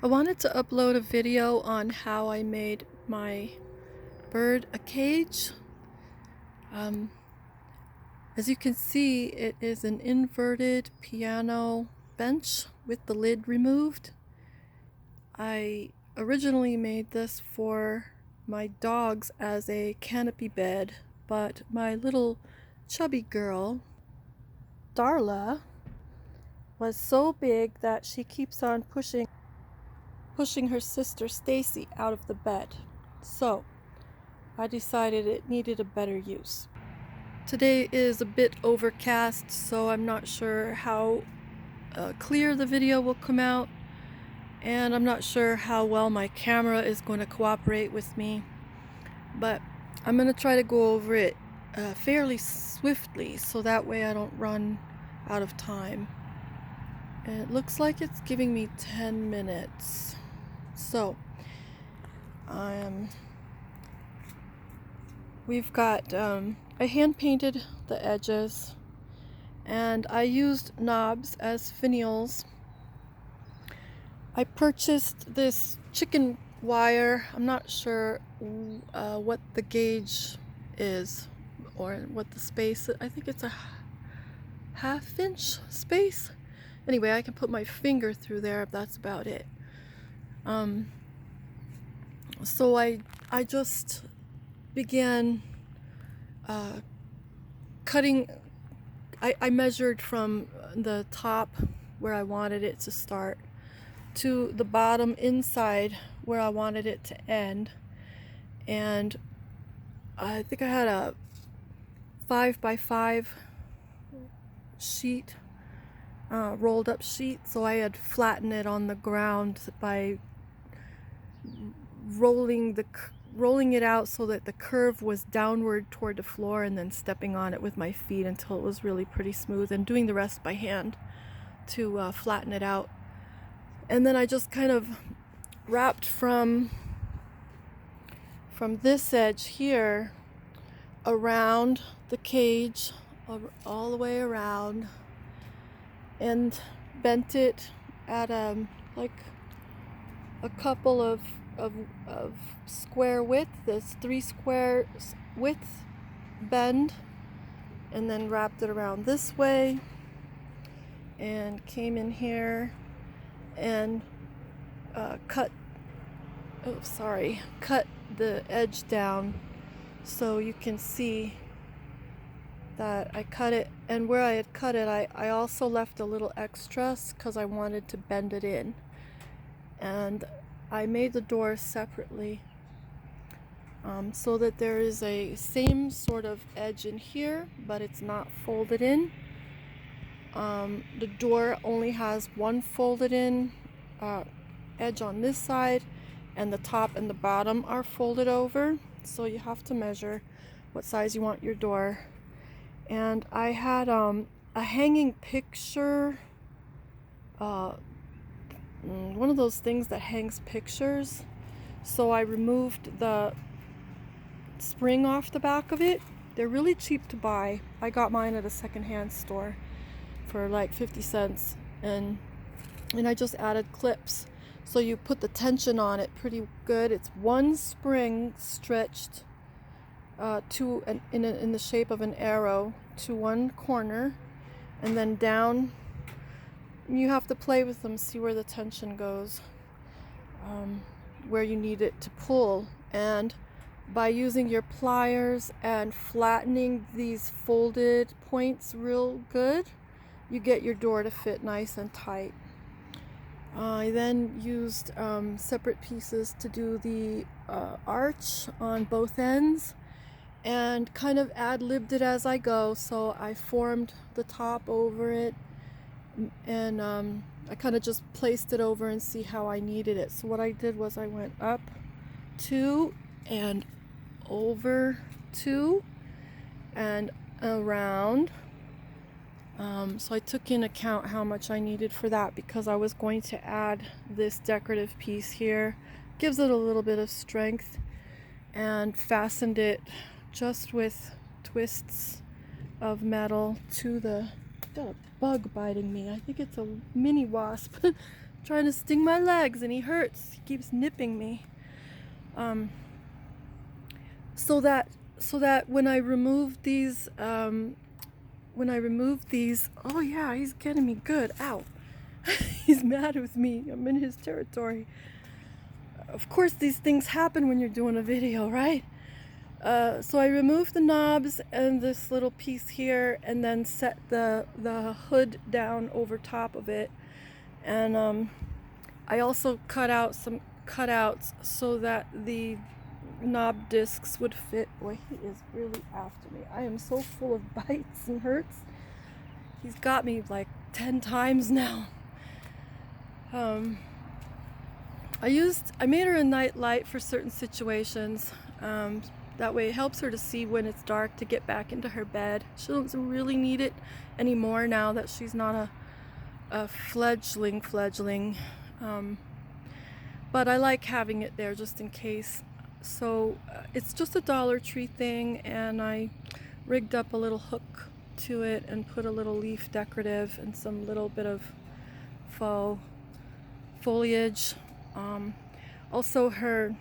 I wanted to upload a video on how I made my bird a cage. Um, as you can see, it is an inverted piano bench with the lid removed. I originally made this for my dogs as a canopy bed, but my little chubby girl, Darla, was so big that she keeps on pushing her sister Stacy out of the bed. So I decided it needed a better use. Today is a bit overcast, so I'm not sure how clear the video will come out, and I'm not sure how well my camera is going to cooperate with me, but I'm going to try to go over it fairly swiftly so that way I don't run out of time. And it looks like it's giving me 10 minutes. So we've got I hand painted the edges, and I used knobs as finials. I purchased this chicken wire. I'm not sure what the gauge is or what the space. I think it's a half-inch space. Anyway, I can put my finger through there if that's about it. So I just began cutting. I measured from the top where I wanted it to start to the bottom inside where I wanted it to end, and I think I had a 5x5 sheet, rolled up sheet, so I had flattened it on the ground by rolling it out so that the curve was downward toward the floor, and then stepping on it with my feet until it was really pretty smooth, and doing the rest by hand to flatten it out. And then I just kind of wrapped from this edge here around the cage, all the way around, and bent it at like a couple of square width, this 3 square width bend, and then wrapped it around this way and came in here and cut the edge down, so you can see that I cut it, and where I had cut it I also left a little extra because I wanted to bend it in. And I made the door separately so that there is a same sort of edge in here, but it's not folded in. The door only has one folded in edge on this side, and the top and the bottom are folded over, so you have to measure what size you want your door. And I had a hanging picture, one of those things that hangs pictures, so I removed the spring off the back of it. They're really cheap to buy. I got mine at a secondhand store for like 50 cents, and I just added clips, so you put the tension on it pretty good. It's one spring stretched in the shape of an arrow to one corner, and then down. You have to play with them, see where the tension goes, where you need it to pull. And by using your pliers and flattening these folded points real good, you get your door to fit nice and tight. I then used separate pieces to do the arch on both ends, and kind of ad-libbed it as I go. So I formed the top over it, and I kind of just placed it over and see how I needed it. So what I did was I went up 2 and over 2 and around. So I took in account how much I needed for that, because I was going to add this decorative piece here. Gives it a little bit of strength, and fastened it just with twists of metal to the... Got a bug biting me. I think it's a mini wasp. trying to sting my legs, and he hurts. He keeps nipping me. So that when I remove these, oh yeah, he's getting me good. Ow. He's mad with me. I'm in his territory. Of course, these things happen when you're doing a video, right? So I removed the knobs and this little piece here, and then set the hood down over top of it. And I also cut out some cutouts so that the knob discs would fit. Boy, he is really after me. I am so full of bites and hurts. He's got me like 10 times now. I made her a night light for certain situations. That way it helps her to see when it's dark to get back into her bed. She doesn't really need it anymore now that she's not a fledgling. But I like having it there just in case. So it's just a Dollar Tree thing, and I rigged up a little hook to it and put a little leaf decorative and some little bit of faux foliage. Also her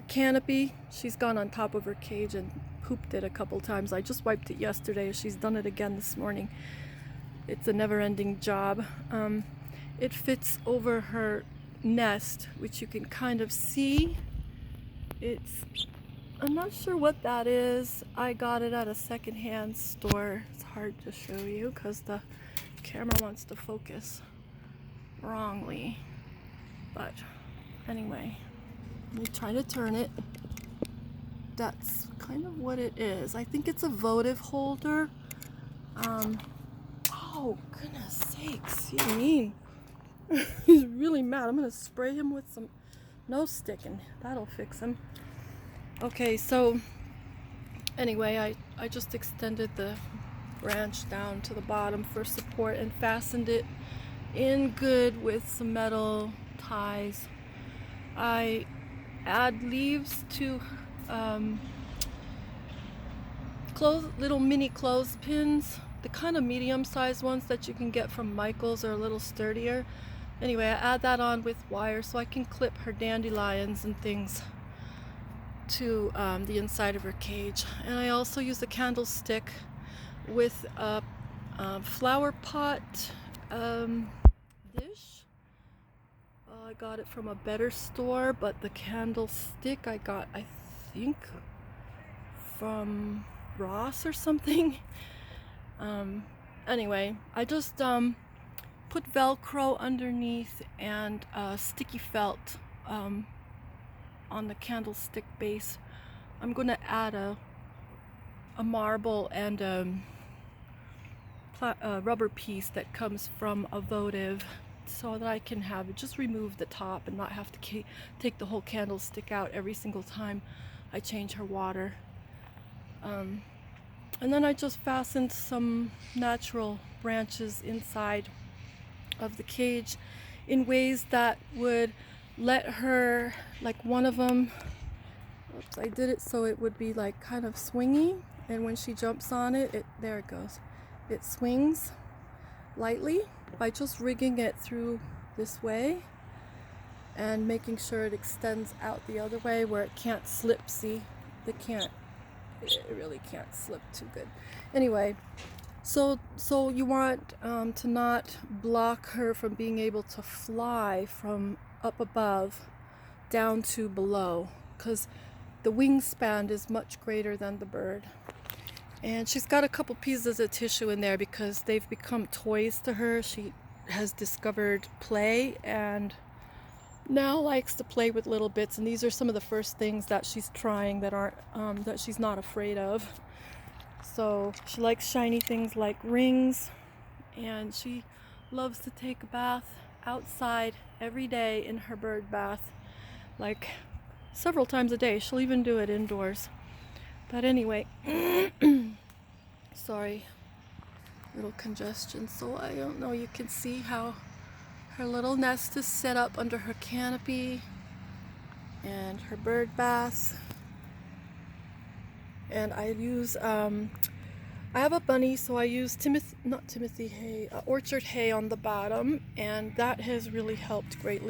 canopy, she's gone on top of her cage and pooped it a couple times. I just wiped it yesterday. She's done it again this morning. It's a never-ending job. It fits over her nest, which you can kind of see. I'm not sure what that is. I got it at a secondhand store. It's hard to show you because the camera wants to focus wrongly. But anyway, I'm trying to turn it. That's kind of what it is. I think it's a votive holder. Oh, goodness sakes, you mean? He's really mad. I'm gonna spray him with some nose stick and that'll fix him. Okay, so anyway, I just extended the branch down to the bottom for support and fastened it in good with some metal ties. I add leaves to little mini clothespins, the kind of medium-sized ones that you can get from Michael's, are a little sturdier. Anyway, I add that on with wire so I can clip her dandelions and things to the inside of her cage. And I also use a candlestick with a flower pot dish. I got it from a better store, but the candlestick I got, I think, from Ross or something. Anyway, I just put Velcro underneath and sticky felt on the candlestick base. I'm going to add a marble and a rubber piece that comes from a votive, so that I can have it just remove the top and not have to take the whole candlestick out every single time I change her water. And then I just fastened some natural branches inside of the cage in ways that would let her, like one of them, oops, I did it so it would be like kind of swingy, and when she jumps on it, there it goes. It swings lightly by just rigging it through this way and making sure it extends out the other way where it can't slip. See, it really can't slip too good. Anyway, so you want to not block her from being able to fly from up above down to below, because the wingspan is much greater than the bird. And she's got a couple pieces of tissue in there because they've become toys to her. She has discovered play and now likes to play with little bits, and these are some of the first things that she's trying that aren't that she's not afraid of. So she likes shiny things like rings, and she loves to take a bath outside every day in her bird bath, like several times a day. She'll even do it indoors. But anyway, sorry, little congestion. So I don't know, you can see how her little nest is set up under her canopy and her bird bath. And I use I have a bunny, so I use orchard hay on the bottom, and that has really helped greatly.